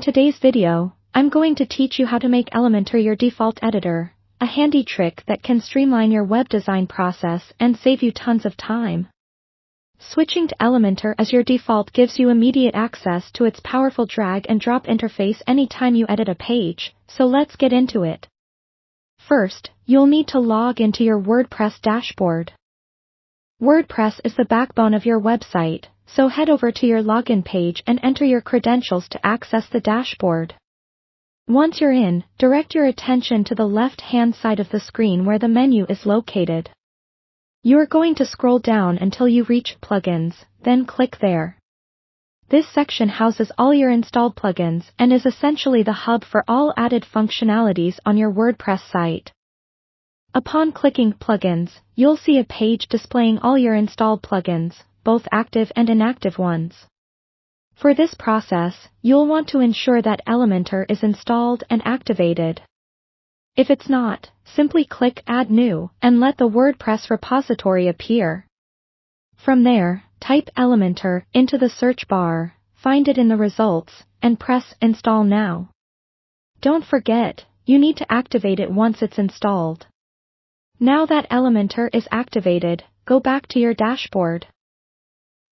today's video, I'm going to teach you how to make Elementor your default editor, a handy trick that can streamline your web design process and save you tons of time. Switching to Elementor as your default gives you immediate access to its powerful drag and drop interface anytime you edit a page, so let's get into it. First, you'll need to log into your WordPress dashboard. WordPress is the backbone of your website, so head over to your login page and enter your credentials to access the dashboard. Once you're in, direct your attention to the left-hand side of the screen where the menu is located. You are going to scroll down until you reach Plugins, then click there. This section houses all your installed plugins and is essentially the hub for all added functionalities on your WordPress site. Upon clicking Plugins, you'll see a page displaying all your installed plugins, both active and inactive ones. For this process, you'll want to ensure that Elementor is installed and activated. If it's not, simply click Add New and let the WordPress repository appear. From there, type Elementor into the search bar, find it in the results, and press Install Now. Don't forget, you need to activate it once it's installed. Now that Elementor is activated, go back to your dashboard.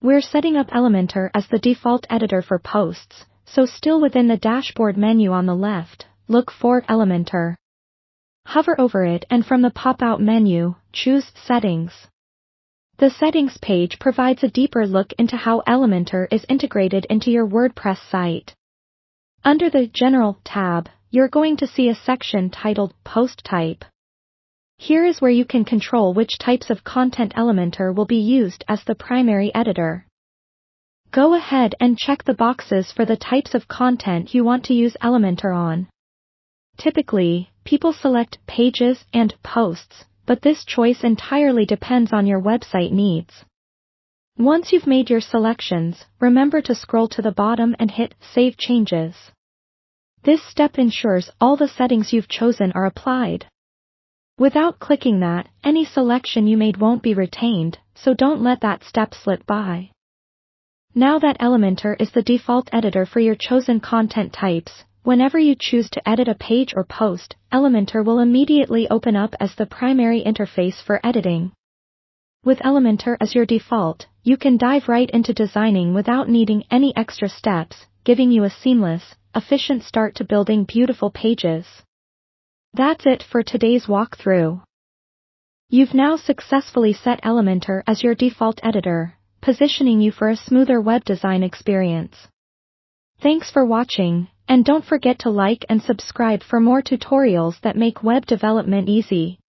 We're setting up Elementor as the default editor for posts, so still within the dashboard menu on the left, look for Elementor. Hover over it and from the pop-out menu, choose Settings. The Settings page provides a deeper look into how Elementor is integrated into your WordPress site. Under the General tab, you're going to see a section titled Post Type. Here is where you can control which types of content Elementor will be used as the primary editor. Go ahead and check the boxes for the types of content you want to use Elementor on. Typically, people select pages and posts, but this choice entirely depends on your website needs. Once you've made your selections, remember to scroll to the bottom and hit Save Changes. This step ensures all the settings you've chosen are applied. Without clicking that, any selection you made won't be retained, so don't let that step slip by. Now that Elementor is the default editor for your chosen content types, whenever you choose to edit a page or post, Elementor will immediately open up as the primary interface for editing. With Elementor as your default, you can dive right into designing without needing any extra steps, giving you a seamless, efficient start to building beautiful pages. That's it for today's walkthrough. You've now successfully set Elementor as your default editor, positioning you for a smoother web design experience. Thanks for watching, and don't forget to like and subscribe for more tutorials that make web development easy.